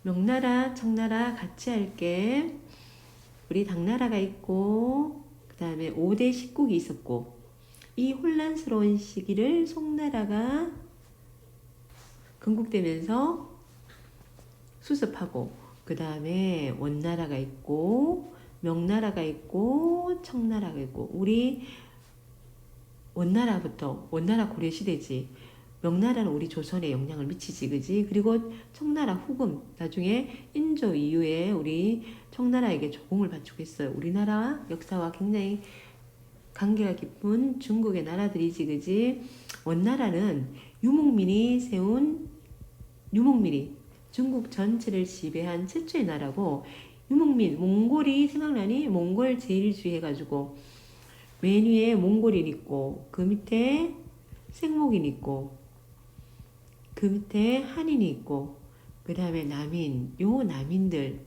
명나라, 청나라 같이 할게. 우리 당나라가 있고 그 다음에 5대 십국이 있었고 이 혼란스러운 시기를 송나라가 건국되면서 수습하고 그 다음에 원나라가 있고 명나라가 있고 청나라가 있고 우리 원나라부터 원나라 고려시대지 명나라는 우리 조선에 영향을 미치지 그지. 그리고 청나라 후금 나중에 인조 이후에 우리 청나라에게 조공을 바치고 있어요. 우리나라 역사와 굉장히 관계가 깊은 중국의 나라들이지 그지. 원나라는 유목민이 중국 전체를 지배한 최초의 나라고 유목민 몽골이 생각나니 몽골 제일주의 해가지고 맨 위에 몽골인 있고 그 밑에 생목인 있고 그 밑에 한인이 있고 그 다음에 남인 요 남인들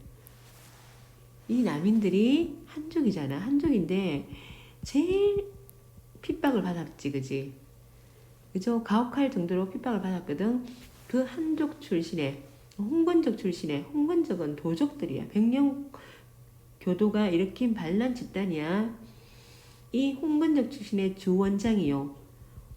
이 남인들이 한족이잖아. 한족인데 제일 핍박을 받았지 그지. 그죠. 가혹할 정도로 핍박을 받았거든. 그 한족 출신의 홍건적 출신의 홍건적은 도적들이야. 백령 교도가 일으킨 반란 집단이야. 이 홍건적 출신의 주원장이요.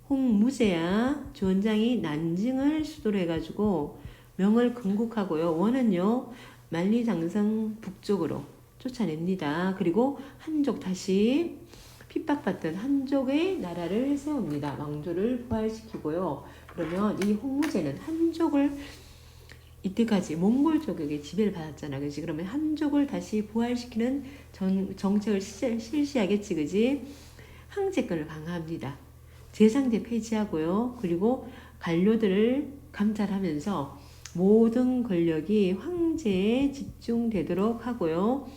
홍무제야. 주원장이 난징을 수도로 해가지고 명을 건국하고요. 원은요 만리장성 북쪽으로 쫓아냅니다. 그리고 한족 다시 핍박받던 한족의 나라를 세웁니다. 왕조를 부활시키고요. 그러면 이 홍무제는 한족을 이때까지 몽골족에게 지배를 받았잖아. 그지? 그러면 한족을 다시 부활시키는 정책을 실시하겠지. 그지? 황제권을 강화합니다. 제상제 폐지하고요. 그리고 관료들을 감찰하면서 모든 권력이 황제에 집중되도록 하고요.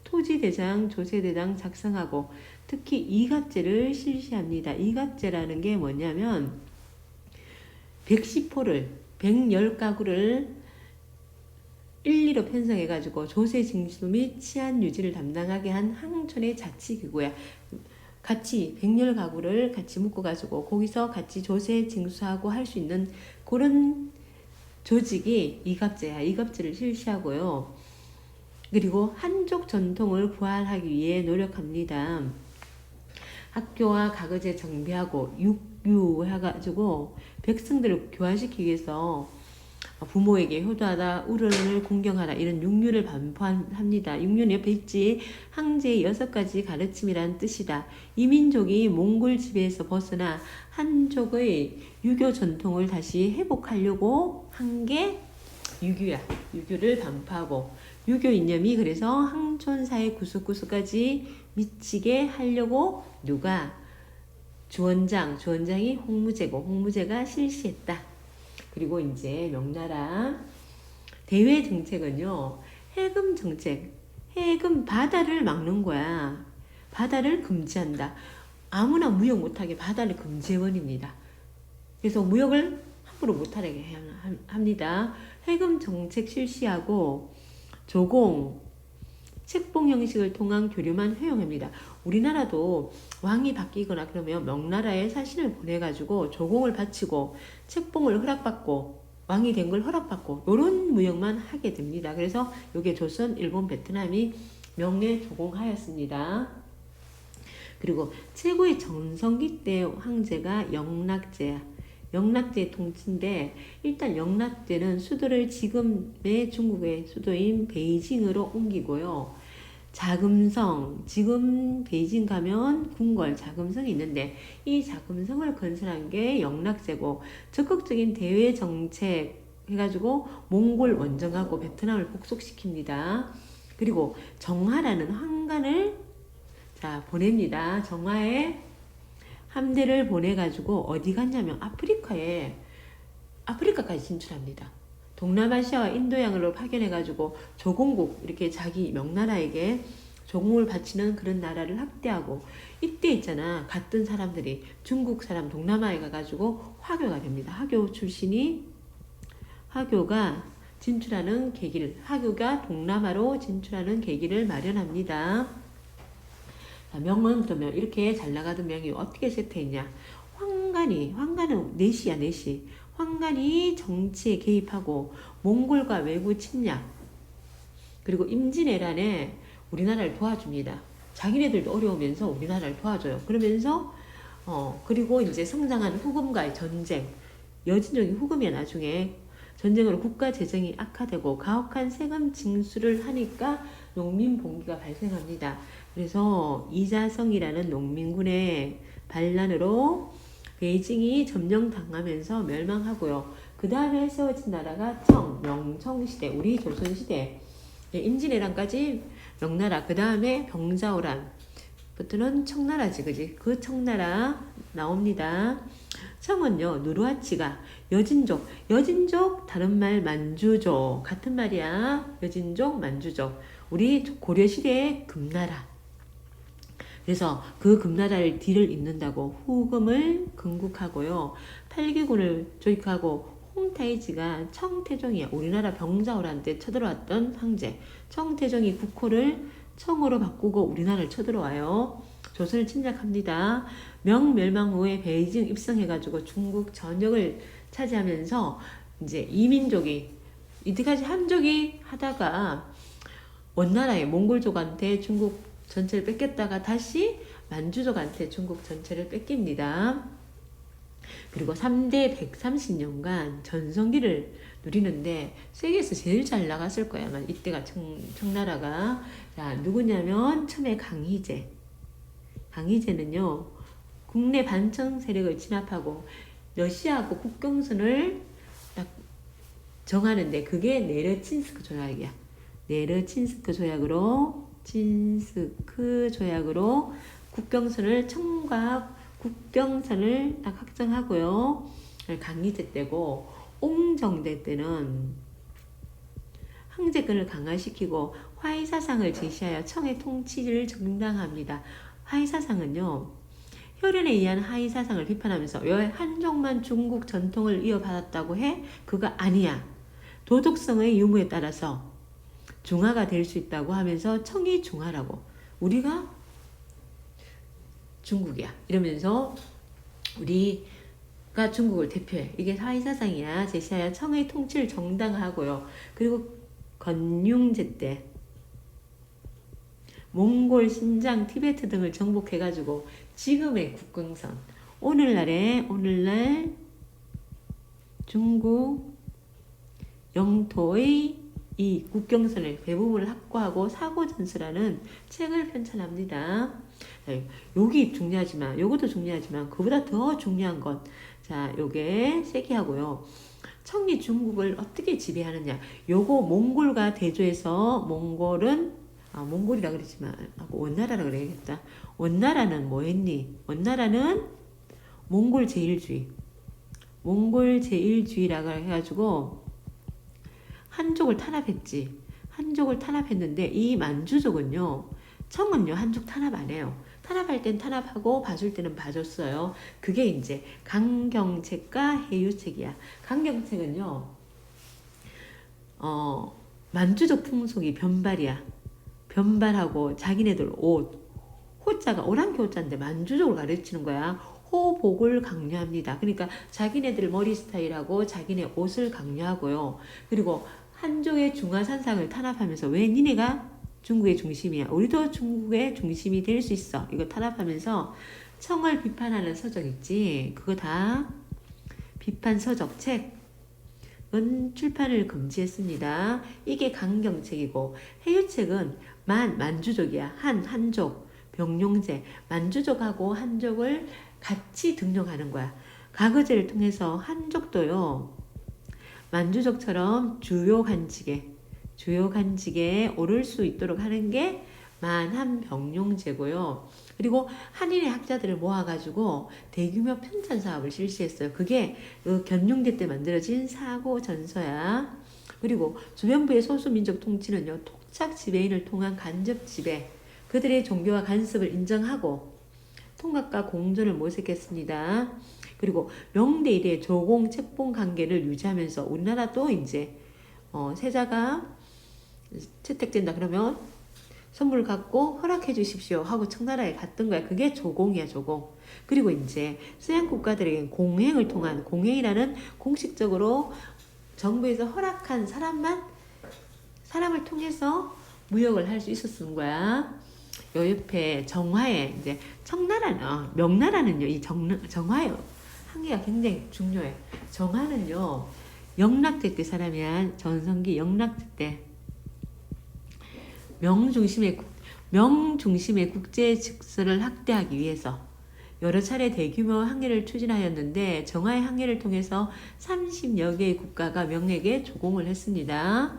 토지대장, 조세대장 작성하고 특히 이갑제를 실시합니다. 이갑제라는 게 뭐냐면 110호를 110가구를 일리로 편성해가지고 조세 징수 및 치안 유지를 담당하게 한 항촌의 자치기구야. 같이 110가구를 같이 묶어가지고 거기서 같이 조세 징수하고 할 수 있는 그런 조직이 이갑제야. 이갑제를 실시하고요. 그리고 한족 전통을 부활하기 위해 노력합니다. 학교와 가거제 정비하고 육유 해가지고 백성들을 교화시키기 위해서 부모에게 효도하다 우러를 공경하라 이런 육류를 반포합니다. 육류는 옆에 있지. 항제의 6가지 가르침이라는 뜻이다. 이 민족이 몽골 지배에서 벗어나 한족의 유교 전통을 다시 회복하려고 한 게 유교야. 유교를 반포하고 유교 이념이 그래서 항촌사회 구석구석까지 미치게 하려고 누가 주원장이 홍무제고 홍무제가 실시했다. 그리고 이제 명나라 대외 정책은요. 해금 정책. 해금 바다를 막는 거야. 바다를 금지한다. 아무나 무역 못하게 바다를 금지해버립니다. 그래서 무역을 함부로 못하게 합니다. 해금 정책 실시하고 조공, 책봉 형식을 통한 교류만 허용합니다. 우리나라도 왕이 바뀌거나 그러면 명나라에 사신을 보내가지고 조공을 바치고 책봉을 허락받고 왕이 된 걸 허락받고 이런 무역만 하게 됩니다. 그래서 이게 조선, 일본, 베트남이 명예 조공하였습니다. 그리고 최고의 전성기 때 황제가 영락제야. 영락제 통치인데 일단 영락제는 수도를 지금의 중국의 수도인 베이징으로 옮기고요. 자금성, 지금 베이징 가면 궁궐 자금성이 있는데 이 자금성을 건설한 게 영락제고 적극적인 대외 정책 해가지고 몽골 원정하고 베트남을 복속시킵니다. 그리고 정화라는 황관을 보냅니다. 정화에 함대를 보내가지고 어디 갔냐면 아프리카까지 진출합니다. 동남아시아와 인도양으로 파견해가지고 조공국 이렇게 자기 명나라에게 조공을 바치는 그런 나라를 확대하고 이때 있잖아 갔던 사람들이 중국 사람 동남아에 가가지고 화교가 됩니다. 화교가 진출하는 계기를 화교가 동남아로 진출하는 계기를 마련합니다. 명은 그러면 이렇게 잘 나가던 명이 어떻게 세트했냐. 황간은 내시야 내시. 황간이 정치에 개입하고 몽골과 외부 침략 그리고 임진왜란에 우리나라를 도와줍니다. 자기네들도 어려우면서 우리나라를 도와줘요. 그러면서 그리고 이제 성장한 후금과의 전쟁, 여진족이 후금이 나중에 전쟁으로 국가 재정이 악화되고 가혹한 세금 징수를 하니까 농민 봉기가 발생합니다. 그래서 이자성이라는 농민군의 반란으로 베이징이 점령당하면서 멸망하고요. 그 다음에 세워진 나라가 명청시대, 우리 조선시대, 임진왜란까지 명나라, 그 다음에 병자호란부터는 청나라지, 그지? 그 청나라 나옵니다. 청은요, 누르하치가 여진족 다른 말 만주족 같은 말이야. 여진족 만주족, 우리 고려시대의 금나라. 그래서 그 금나라를 뒤를 잇는다고 후금을 건국하고요. 팔기군을 조직하고 홍타이지가 청태종이야. 우리나라 병자호란 때 쳐들어왔던 황제. 청태종이 국호를 청으로 바꾸고 우리나라를 쳐들어와요. 조선을 침략합니다. 명멸망 후에 베이징 입성해가지고 중국 전역을 차지하면서 이제 이민족이 이때까지 한족이 하다가 원나라의 몽골족한테 중국 전체를 뺏겼다가 다시 만주족한테 중국 전체를 뺏깁니다. 그리고 3대 130년간 전성기를 누리는데 세계에서 제일 잘 나갔을 거야. 아마 이때가 청나라가. 자, 누구냐면 처음에 강희제. 강희제는요, 국내 반청 세력을 진압하고 러시아하고 국경선을 딱 정하는데 그게 네르친스크 조약이야. 네르친스크 조약으로 국경선을 청과 국경선을 딱 확정하고요. 강희제 때고, 옹정대 때는 황제권을 강화시키고 화의사상을 제시하여 청의 통치를 정당합니다. 화의사상은요, 혈연에 의한 하의사상을 비판하면서 왜 한족만 중국 전통을 이어받았다고 해? 그거 아니야. 도덕성의 유무에 따라서 중화가 될 수 있다고 하면서 청이 중화라고. 우리가 중국이야. 이러면서 우리가 중국을 대표해. 이게 하의사상이야. 제시하여 청의 통치를 정당하고요. 그리고 건융제 때 몽골, 신장, 티베트 등을 정복해가지고 지금의 국경선, 오늘날 중국 영토의 이 국경선을 대부분을 확보하고 사고전수라는 책을 편찬합니다. 여기 중요하지만, 요것도 중요하지만 그보다 더 중요한 것, 자, 요게 세게 하고요. 청이 중국을 어떻게 지배하느냐? 요거 몽골과 대조해서 몽골이라 그러지만 원나라라 그래야겠다. 원나라는 뭐 했니? 원나라는 몽골 제일주의라고 해가지고 한족을 탄압했지. 한족을 탄압했는데 이 만주족은요, 청은요 한족 탄압 안 해요. 탄압할 땐 탄압하고 봐줄 때는 봐줬어요. 그게 이제 강경책과 해유책이야. 강경책은요, 만주족 풍속이 변발이야. 변발하고 자기네들 옷, 호자가 오랑캐 호자인데 만주족을 가르치는 거야. 호복을 강요합니다. 그러니까 자기네들 머리 스타일하고 자기네 옷을 강요하고요. 그리고 한족의 중화산상을 탄압하면서 왜 니네가 중국의 중심이야. 우리도 중국의 중심이 될 수 있어. 이거 탄압하면서 청을 비판하는 서적 있지. 그거 다 비판 서적 책은 출판을 금지했습니다. 이게 강경책이고, 해유책은 만주족이야. 한족, 병용제, 만주족하고 한족을 같이 등록하는 거야. 가거제를 통해서 한족도요, 만주족처럼 주요 간직에 오를 수 있도록 하는 게 만한병용제고요. 그리고 한인의 학자들을 모아가지고 대규모 편찬 사업을 실시했어요. 그게 견룡제 때 만들어진 사고전서야. 그리고 주변부의 소수민족 통치는요, 토착 지배인을 통한 간접 지배, 그들의 종교와 간섭을 인정하고 통합과 공존을 모색했습니다. 그리고 명대 이래 조공 책봉 관계를 유지하면서 우리나라도 이제 세자가 채택된다 그러면 선물 갖고 허락해 주십시오 하고 청나라에 갔던 거야. 그게 조공이야, 조공. 그리고 이제 서양 국가들에게 공행을 통한, 공행이라는 공식적으로 정부에서 허락한 사람을 통해서 무역을 할 수 있었던 거야. 요 옆에 정화에 이제 명나라는요, 이 정화의 한계가 굉장히 중요해. 정화는요, 영락제 때 사람이야. 전성기 영락제 때 명중심의 국제 질서를 확대하기 위해서 여러 차례 대규모 항해를 추진하였는데 정화의 항해를 통해서 30여 개의 국가가 명에게 조공을 했습니다.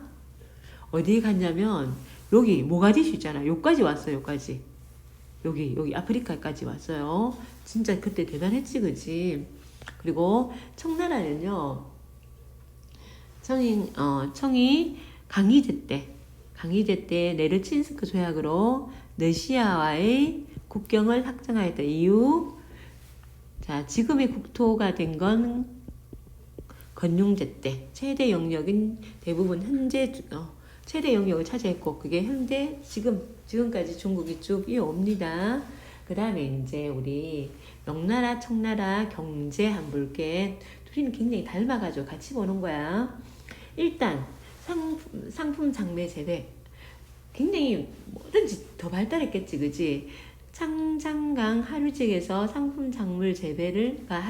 어디에 갔냐면 여기 모가디슈 있잖아. 여기까지 왔어요. 여기까지. 여기 아프리카까지 왔어요. 진짜 그때 대단했지, 그지? 그리고 청나라는요, 청이 강희제 때 네르친스크 조약으로 러시아와의 국경을 확정하였던 이유. 자, 지금의 국토가 된 건 건륭제 때 최대 영역인 대부분 최대 영역을 차지했고, 그게 현재 지금까지 중국이 쭉 이어옵니다. 그 다음에 이제 우리 명나라, 청나라 경제 한번 볼게. 둘이는 굉장히 닮아가지고 같이 보는 거야. 일단 상품 장매 재배 굉장히 뭐든지 더 발달했겠지, 그지? 창장강 하류지역에서 상품 작물 재배가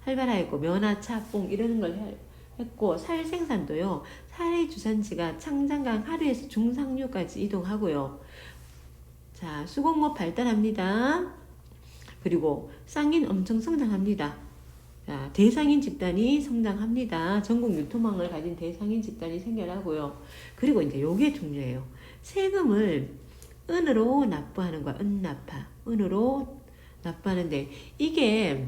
활발하였고, 면화, 차, 뽕 이런 걸 했고, 살 생산도요, 살의 주산지가 창장강 하류에서 중상류까지 이동하고요. 자, 수공업 발달합니다. 그리고 쌍인 엄청 성장합니다. 자, 대상인 집단이 성장합니다. 전국 유통망을 가진 대상인 집단이 생겨나고요. 그리고 이제 요게 중요해요. 세금을 은으로 납부하는 거야. 은납파. 은으로 납부하는데 이게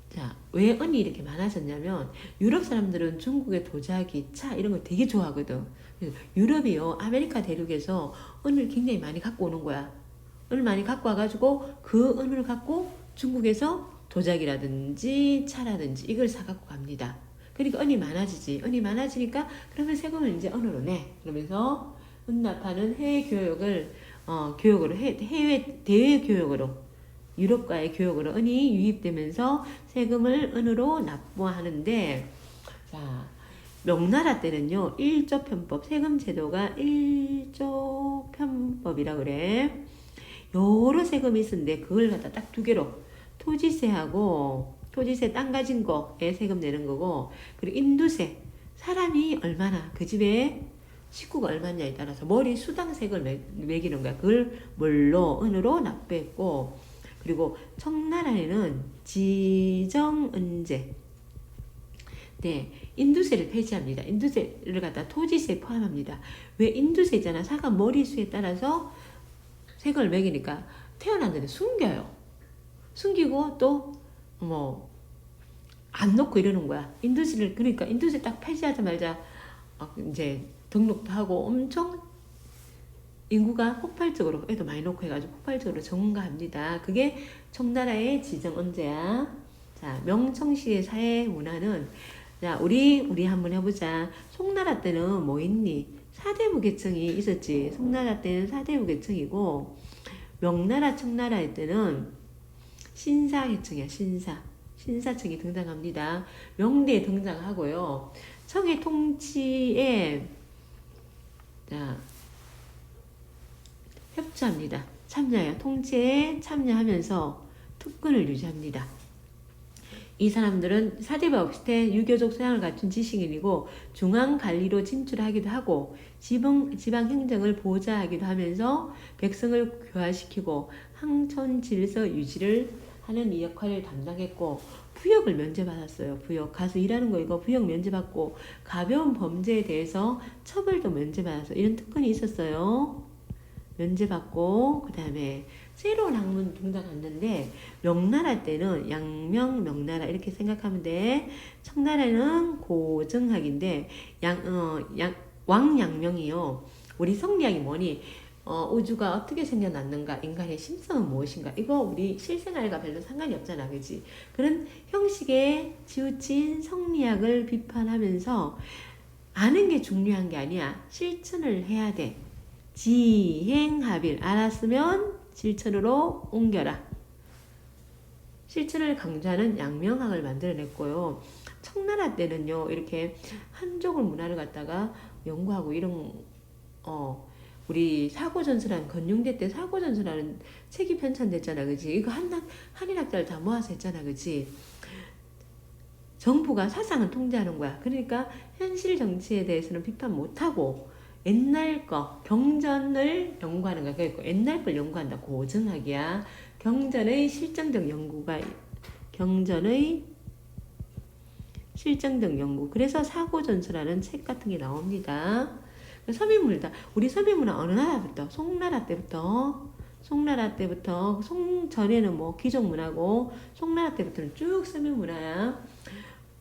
자, 왜 은이 이렇게 많아졌냐면 유럽 사람들은 중국의 도자기, 차 이런 거 되게 좋아하거든. 유럽이요, 아메리카 대륙에서 은을 굉장히 많이 갖고 오는 거야. 은을 많이 갖고 와가지고 그 은을 갖고 중국에서 도자기라든지 차라든지 이걸 사갖고 갑니다. 그러니까 은이 많아지지. 은이 많아지니까 그러면 세금을 이제 은으로 내. 그러면서 은납하는 해외 교역으로 해외 대외 교역으로 유럽과의 교역으로 은이 유입되면서 세금을 은으로 납부하는데, 자, 명나라 때는요, 일조 편법, 세금 제도가 일조 편법이라 그래. 여러 세금이 있었는데 그걸 갖다 딱 두 개로, 토지세 땅 가진 거에 세금 내는 거고, 그리고 인두세, 사람이 얼마나, 그 집에 식구가 얼마냐에 따라서 머리 수당세금을 매기는 거야. 그걸 뭘로, 은으로 납부했고, 그리고 청나라에는 지정은제, 네, 인두세를 폐지합니다. 인두세를 갖다 토지세에 포함합니다. 왜 인두세잖아. 사과 머리수에 따라서 세금을 매기니까 태어났는데 숨겨요. 숨기고 또 안 놓고 이러는 거야. 인두세를, 그러니까 인두세 딱 폐지하자마자 이제 등록도 하고 엄청 인구가 폭발적으로, 애도 많이 놓고 해가지고 폭발적으로 증가합니다. 그게 청나라의 지정언제야. 자, 명청시의 사회 문화는, 자, 우리 한번 해보자. 송나라 때는 뭐 있니? 사대부 계층이 있었지. 송나라 때는 사대부 계층이고, 명나라, 청나라 때는 신사 계층이야. 신사층이 등장합니다. 명대에 등장하고요. 청의 통치에, 자, 협조합니다. 통치에 참여하면서 특권을 유지합니다. 이 사람들은 사대부 없이 유교적 소양을 갖춘 지식인이고 중앙관리로 진출하기도 하고 지방행정을 보좌하기도 하면서 백성을 교화시키고 항촌 질서 유지를 하는 이 역할을 담당했고, 부역을 면제받았어요. 부역. 가서 일하는 거 이거 부역 면제받고, 가벼운 범죄에 대해서 처벌도 면제받았어요. 이런 특권이 있었어요. 면제받고, 그 다음에 새로운 학문 등장했는데, 명나라 때는 양명, 명나라 이렇게 생각하면 돼. 청나라는 고정학인데, 왕양명이요. 우리 성리학이 뭐니? 우주가 어떻게 생겨났는가? 인간의 심성은 무엇인가? 이거 우리 실생활과 별로 상관이 없잖아, 그지? 그런 형식에 치우친 성리학을 비판하면서 아는 게 중요한 게 아니야. 실천을 해야 돼. 지행합일. 알았으면 실천으로 옮겨라. 실천을 강조하는 양명학을 만들어냈고요. 청나라 때는요, 이렇게 한족을 문화를 갖다가 연구하고 이런, 우리 사고전서라는, 건용대 때 사고전서라는 책이 편찬됐잖아, 그지? 이거 한인학자를 다 모아서 했잖아, 그지? 정부가 사상을 통제하는 거야. 그러니까 현실 정치에 대해서는 비판 못하고 옛날 거, 경전을 연구하는 거야. 그러니까 옛날 걸 연구한다. 고정학이야. 경전의 실증적 연구가, 경전의 실증적 연구. 그래서 사고전서라는 책 같은 게 나옵니다. 서민문이다. 우리 서민문화 어느 나라부터? 송나라 때부터. 송나라 때부터, 송 전에는 뭐 귀족문화고, 송나라 때부터는 쭉 서민문화야.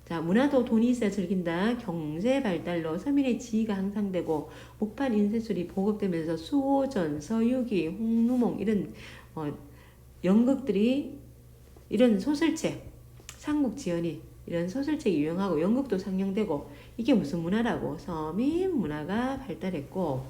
자, 문화도 돈이 있어야 즐긴다. 경제 발달로 서민의 지위가 향상되고 목판 인쇄술이 보급되면서 수호전, 서유기, 홍루몽 이런 연극들이, 이런 소설책, 삼국지연이 이런 소설책이 유행하고 연극도 상영되고, 이게 무슨 문화라고? 서민 문화가 발달했고,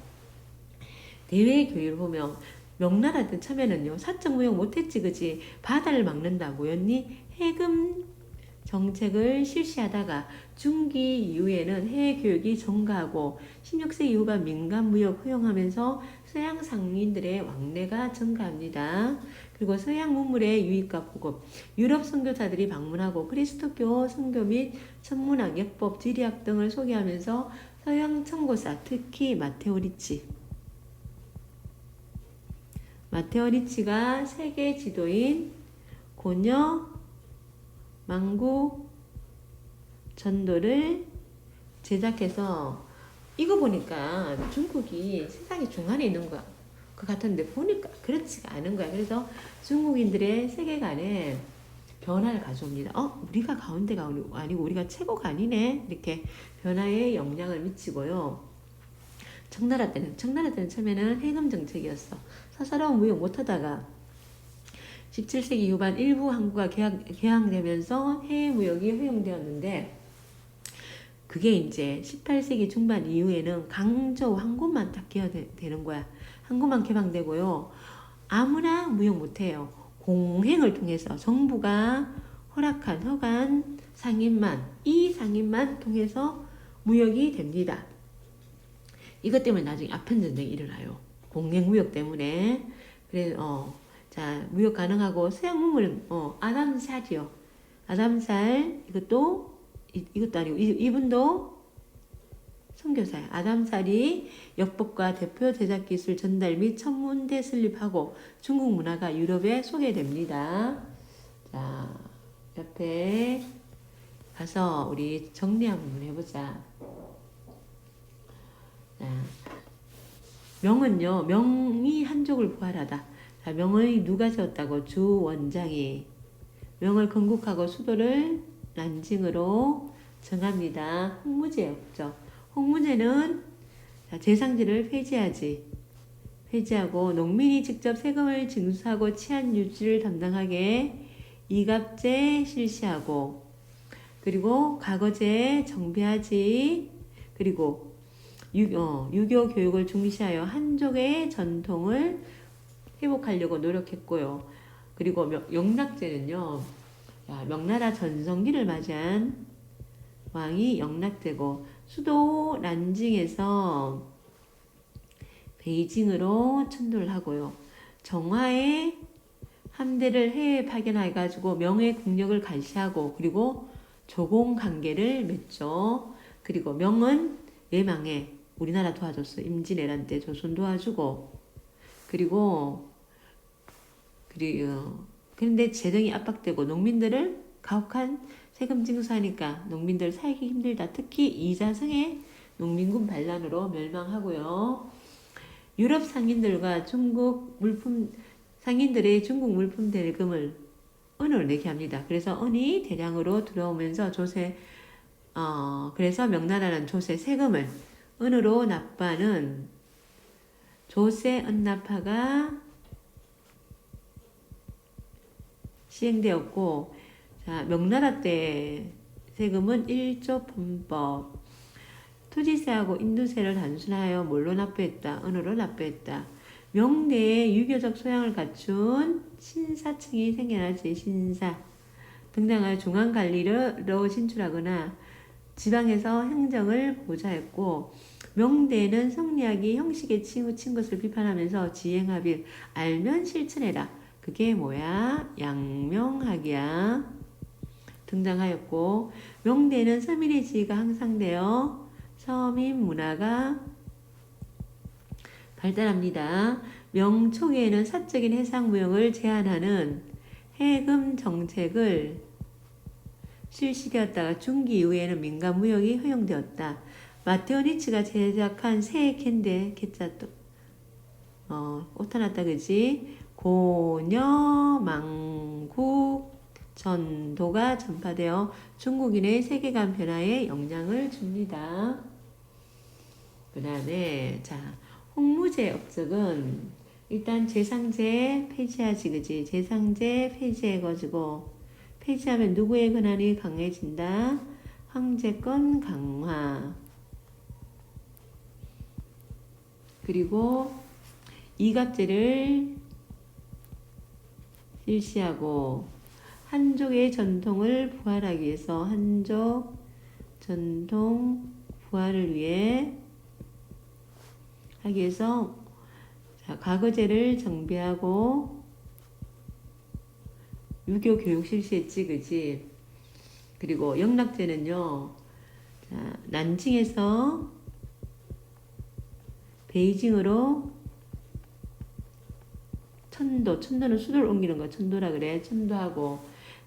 대외 교류를 보면 명나라 때 처음에는요, 사적 무역 못했지, 그지? 바다를 막는다 뭐였니? 해금 정책을 실시하다가 중기 이후에는 해외 교육이 증가하고 16세기 이후가 민간 무역 허용하면서 서양 상인들의 왕래가 증가합니다. 그리고 서양 문물의 유입과 보급, 유럽 선교사들이 방문하고 그리스도교 선교 및 천문학, 역법, 지리학 등을 소개하면서 서양 청고사, 특히 마테오 리치가 세계 지도인 고녀 망구 전도를 제작해서, 이거 보니까 중국이 세상의 중간에 있는 것 같은데 보니까 그렇지가 않은 거야. 그래서 중국인들의 세계관에 변화를 가져옵니다. 우리가 가운데가 아니고 우리가 최고가 아니네. 이렇게 변화에 영향을 미치고요. 청나라 때는 처음에는 해금 정책이었어. 사사로운 무역 못하다가 17세기 후반 일부 항구가 개항되면서 해외 무역이 허용되었는데, 그게 이제 18세기 중반 이후에는 강저 한 곳만 딱 개화되는 거야. 한 곳만 개방되고요. 아무나 무역 못해요. 공행을 통해서 정부가 허간 상인만 통해서 무역이 됩니다. 이것 때문에 나중에 아편전쟁이 일어나요. 공행무역 때문에. 자, 무역 가능하고 서양 문물, 아담살이요. 아담살, 이것도 아니고, 이분도 선교사야. 아담살이 역법과 대표 제작 기술 전달 및 천문대 설립하고 중국 문화가 유럽에 소개됩니다. 자, 옆에 가서 우리 정리 한번 해보자. 자, 명은요, 명이 한족을 부활하다. 자, 명을 누가 지었다고? 주원장이. 명을 건국하고 수도를 난징으로 정합니다. 홍무제 없죠. 홍무제는 재상지를 폐지하고 농민이 직접 세금을 징수하고 치안 유지를 담당하게 이갑제 실시하고, 그리고 과거제 정비하지, 그리고 유교 교육을 중시하여 한족의 전통을 회복하려고 노력했고요. 그리고 영락제는요, 명나라 전성기를 맞이한 왕이 영락제고, 수도 난징에서 베이징으로 천도를 하고요. 정화의 함대를 해외에 파견해가지고 명의 국력을 감시하고, 그리고 조공 관계를 맺죠. 그리고 명은 예망에 우리나라 도와줬어. 임진왜란 때 조선 도와주고, 그런데 재정이 압박되고 농민들을 가혹한 세금 징수하니까 농민들 살기 힘들다. 특히 이자성의 농민군 반란으로 멸망하고요. 유럽 상인들과 상인들의 중국 물품 대금을 은을 내게 합니다. 그래서 은이 대량으로 들어오면서 그래서 명나라는 조세 세금을 은으로 납부하는 조세 은납화가 시행되었고, 자, 명나라 때 세금은 1조 편법, 토지세하고 인도세를 단순하여 뭘로 납부했다? 은으로 납부했다. 명대에 유교적 소양을 갖춘 신사층이 생겨나지. 신사. 등장하여 중앙관리로 진출하거나 지방에서 행정을 보좌했고, 명대에는 성리학이 형식에 치우친 것을 비판하면서 지행합일, 알면 실천해라. 그게 뭐야? 양명학이야. 등장하였고, 명대에는 서민의 지위가 향상되어 서민 문화가 발달합니다. 명초기에는 사적인 해상무역을 제한하는 해금 정책을 실시되었다가 중기 이후에는 민간 무역이 허용되었다. 마테오 니츠가 제작한 새 캔데 개짜도 오타났다 그지? 고녀 망국 전도가 전파되어 중국인의 세계관 변화에 영향을 줍니다. 그 다음에 자 홍무제 업적은 일단 제상제 폐지하지 그지? 제상제 폐지해가지고 폐지하면 누구의 권한이 강해진다? 황제권 강화. 그리고 이갑제를 실시하고 한족의 전통을 부활하기 위해서 한족 전통 부활을 위해 하기 위해서 자, 과거제를 정비하고 유교 교육 실시했지 그지? 그리고 영락제는요. 자, 난징에서 베이징으로 천도는 수도를 옮기는 거 천도라 그래. 천도하고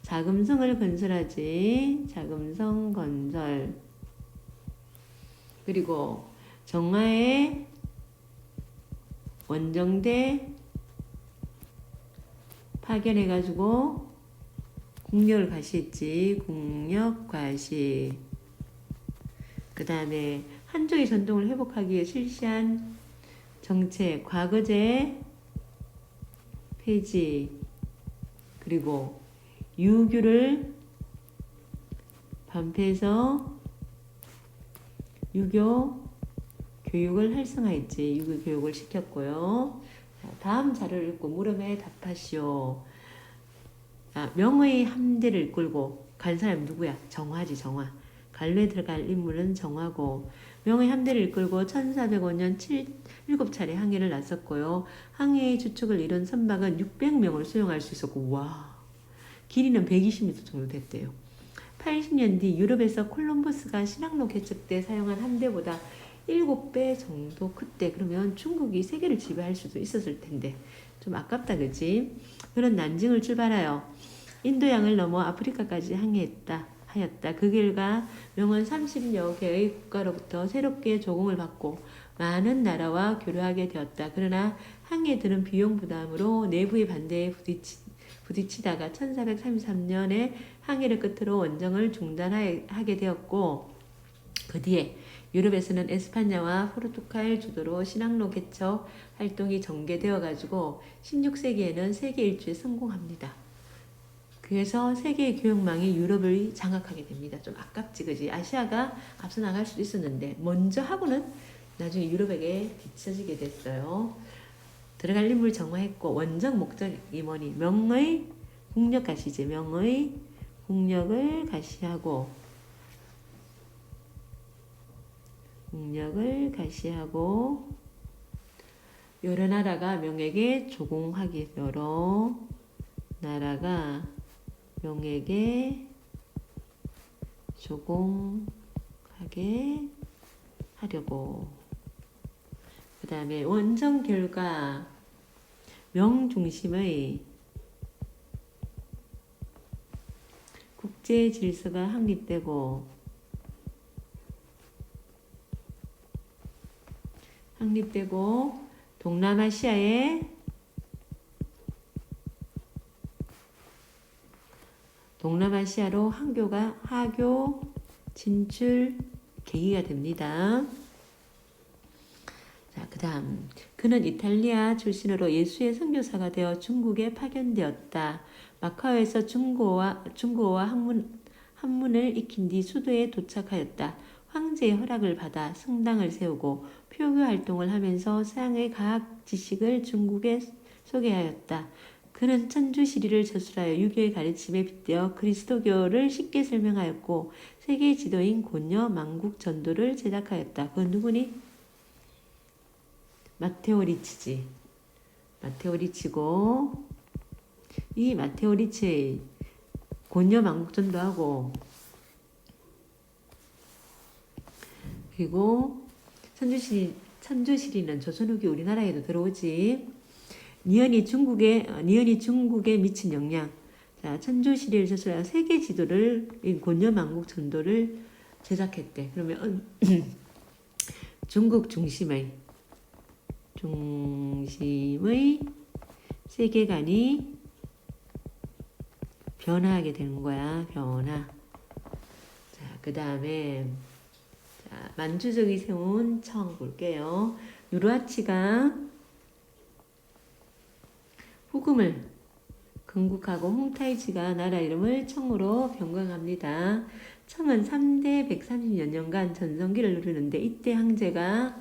자금성을 건설하지. 자금성 건설. 그리고 정화의 원정대 파견해가지고 국력을 과시했지. 국력 과시. 그 다음에 한족의 전통을 회복하기 위해 실시한 정책, 과거제 폐지, 그리고 유교를 반폐해서 유교 교육을 활성화했지. 유교 교육을 시켰고요. 다음 자료를 읽고 물음에 답하시오. 명의 함대를 이끌고 간 사람이 누구야? 정화지, 정화. 관로에 들어갈 인물은 정화고, 명의 함대를 이끌고 1405년 7차례 항해를 나섰고요. 항해의 주축을 이룬 선박은 600명을 수용할 수 있었고, 와, 길이는 120m 정도 됐대요. 80년 뒤 유럽에서 콜럼버스가 신항로 개척 때 사용한 함대보다 7배 정도 크대. 그러면 중국이 세계를 지배할 수도 있었을 텐데 좀 아깝다 그지? 그런 난징을 출발하여 인도양을 넘어 아프리카까지 하였다. 그 결과 명은 30여 개의 국가로부터 새롭게 조공을 받고 많은 나라와 교류하게 되었다. 그러나 항해에 드는 비용 부담으로 내부의 반대에 부딪히다가 1433년에 항해를 끝으로 원정을 중단하게 되었고, 그 뒤에 유럽에서는 에스파냐와 포르투갈 주도로 신항로 개척 활동이 전개되어 가지고 16세기에는 세계 일주에 성공합니다. 그래서 세계의 교역망이 유럽을 장악하게 됩니다. 좀 아깝지 그지? 아시아가 앞서 나갈 수도 있었는데 먼저 하고는 나중에 유럽에게 뒤처지게 됐어요. 들어갈 인물 정화했고, 원정 목적이 뭐니? 명의 국력 가시지. 명의 국력을 가시하고 여러 나라가 명에게 조공하기, 여러 나라가 명에게 조공하게 하려고. 그 다음에 원정 결과 명 중심의 국제 질서가 확립되고 동남아시아로 하교 진출 계기가 됩니다. 자, 그 다음 그는 이탈리아 출신으로 예수의 선교사가 되어 중국에 파견되었다. 마카오에서 중국어와 한문을 익힌 뒤 수도에 도착하였다. 황제의 허락을 받아 성당을 세우고 표교 활동을 하면서 서양의 과학 지식을 중국에 소개하였다. 그는 천주시리를 저술하여 유교의 가르침에 빗대어 그리스도교를 쉽게 설명하였고 세계 지도인 곤여 만국전도를 제작하였다. 그건 누구니? 마테오 리치지. 마테오 리치고 이 마테오 리치의 곤여 만국전도하고 그리고 천주시리는 조선 후기 우리나라에도 들어오지. 니은이 중국에 미친 영향. 자, 천주시리를 저술하여 세계 지도를 곤여 만국 전도를 제작했대. 그러면 중국 중심의 세계관이 변화하게 되는 거야. 변화. 자, 그 다음에 만주족이 세운 청 볼게요. 누르하치가 후금을 건국하고 홍타이치가 나라 이름을 청으로 변경합니다. 청은 3대 130여 년간 전성기를 누리는데 이때 황제가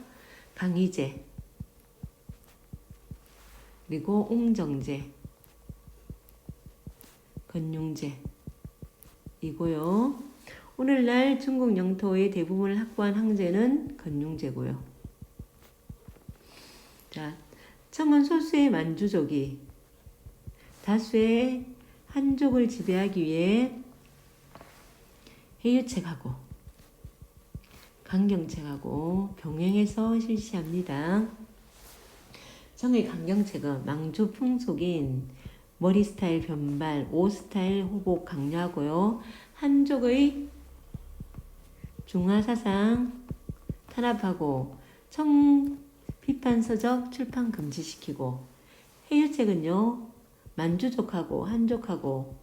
강희제 그리고 옹정제 건융제 이고요. 오늘날 중국 영토의 대부분을 확보한 황제는 건융제고요. 자, 청은 소수의 만주족이 다수의 한족을 지배하기 위해 해유책하고 강경책하고 병행해서 실시합니다. 청의 강경책은 망주 풍속인 머리 스타일 변발, 옷 스타일 호복 강요하고요. 한족의 중화사상 탄압하고 청 비판 서적 출판 금지시키고 해유책은요. 만주족하고 한족하고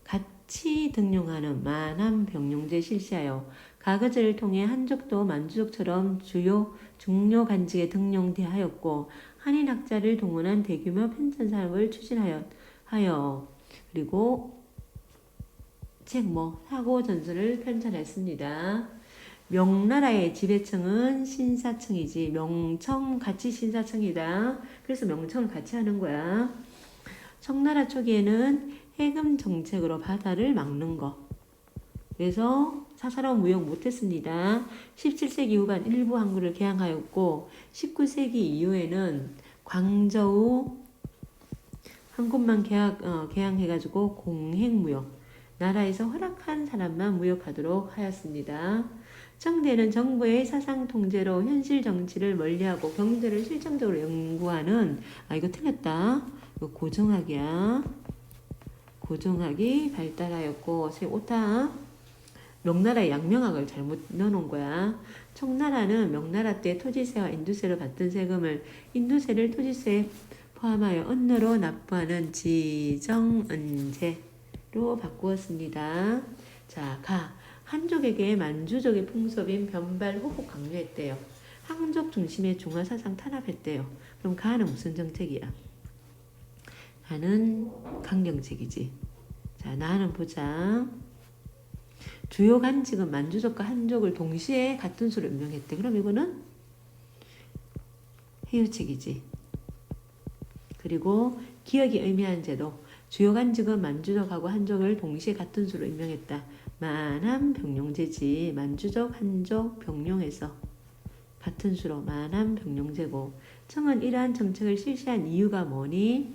같이 등용하는 만함병용제 실시하여 가거제를 통해 한족도 만주족처럼 주요 중요 관직에 등용하였고 한인학자를 동원한 대규모 편찬 사업을 추진하여 그리고 사고 전설을 편찬했습니다. 명나라의 지배청은 신사청이지 명청 같이 신사청이다. 그래서 명청을 같이 하는 거야. 청나라 초기에는 해금 정책으로 바다를 막는 거. 그래서 사사로운 무역 못했습니다. 17세기 후반 일부 항구를 개항하였고 19세기 이후에는 광저우 한 곳만 개항해가지고 공행무역 나라에서 허락한 사람만 무역하도록 하였습니다. 청대는 정부의 사상 통제로 현실 정치를 멀리하고 경제를 실정적으로 연구하는 이거 틀렸다. 이거 고정학이야. 고정학이 발달하였고 오타 명나라의 양명학을 잘못 넣어놓은 거야. 청나라는 명나라 때 토지세와 인두세로 받던 세금을 인두세를 토지세에 포함하여 언너로 납부하는 지정은제로 바꾸었습니다. 자, 한족에게 만주족의 풍습인 변발 호복 강요했대요. 한족 중심의 중화사상 탄압했대요. 그럼 가는 무슨 정책이야? 가는 강경책이지. 자, 나는 보자. 주요 관직은 만주족과 한족을 동시에 같은 수로 임명했대. 그럼 이거는 해유책이지. 그리고 기억이 의미하는 제도. 주요 관직은 만주족하고 한족을 동시에 같은 수로 임명했다. 만함 병용제지. 만주족 한족 병용해서 같은 수로 만함 병용제고 청은 이러한 정책을 실시한 이유가 뭐니?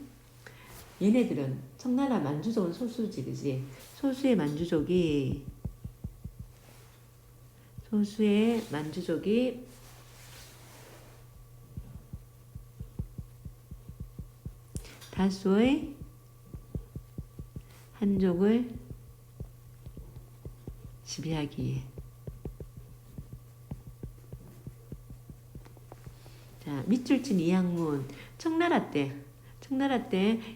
얘네들은 청나라 만주족은 소수지, 그지? 소수의 만주족이 다수의 한족을 지배하기 위해. 자, 밑줄친 이학문. 청나라 때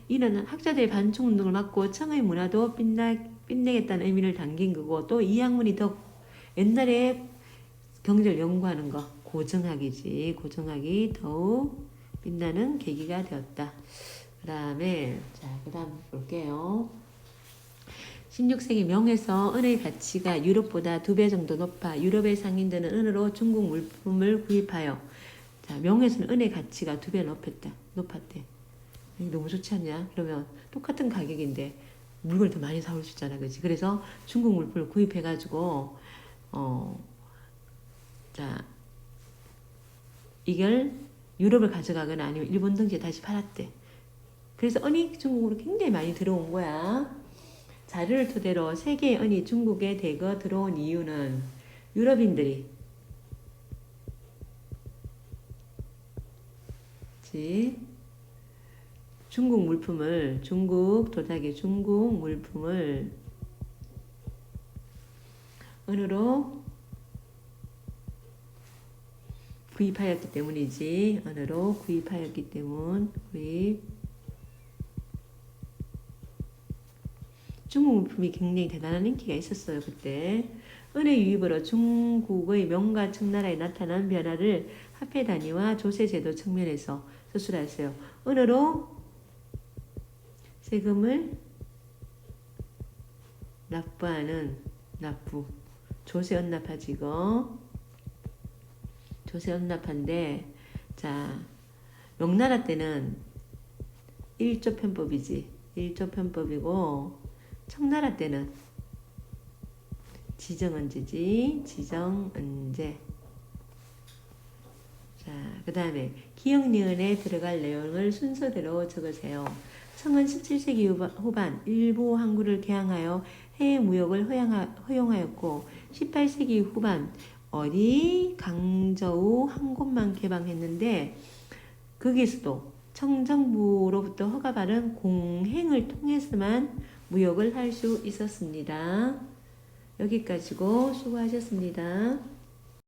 이는 학자들의 반충운동을 막고 청의 문화도 빛내겠다는 의미를 담긴 거고 또 이학문이 더 옛날에 경제를 연구하는 거 고정학이지. 고정학이 더욱 빛나는 계기가 되었다. 그 다음 볼게요. 16세기 명에서 은의 가치가 유럽보다 2배 정도 높아 유럽의 상인들은 은으로 중국 물품을 구입하여 자, 명에서는 은의 가치가 2배 높았대. 너무 좋지 않냐? 그러면 똑같은 가격인데 물건을 더 많이 사올 수 있잖아, 그렇지? 그래서 중국 물품을 구입해가지고 자 이걸 유럽을 가져가거나 아니면 일본 등지에 다시 팔았대. 그래서 은이 중국으로 굉장히 많이 들어온 거야. 자료를 토대로 세계의 은이 중국에 대거 들어온 이유는 유럽인들이 중국 물품을 중국 물품을 은으로 구입하였기 때문이지. 은으로 구입하였기 때문 중국 물품이 굉장히 대단한 인기가 있었어요. 그때 은의 유입으로 중국의 명과 청나라에 나타난 변화를 화폐 단위와 조세 제도 측면에서 서술하였어요. 은으로 세금을 납부하는 조세 언납하지고 조세 언납한데 자 명나라 때는 1조 편법이지. 1조 편법이고 청나라 때는 지정언제지. 지정언제. 자, 그 다음에 기역니은에 들어갈 내용을 순서대로 적으세요. 청은 17세기 후반 일부 항구를 개항하여 해외 무역을 허용하였고 18세기 후반 강저우 한 곳만 개방했는데 거기서도 청정부로부터 허가받은 공행을 통해서만 무역을 할 수 있었습니다. 여기까지고 수고하셨습니다.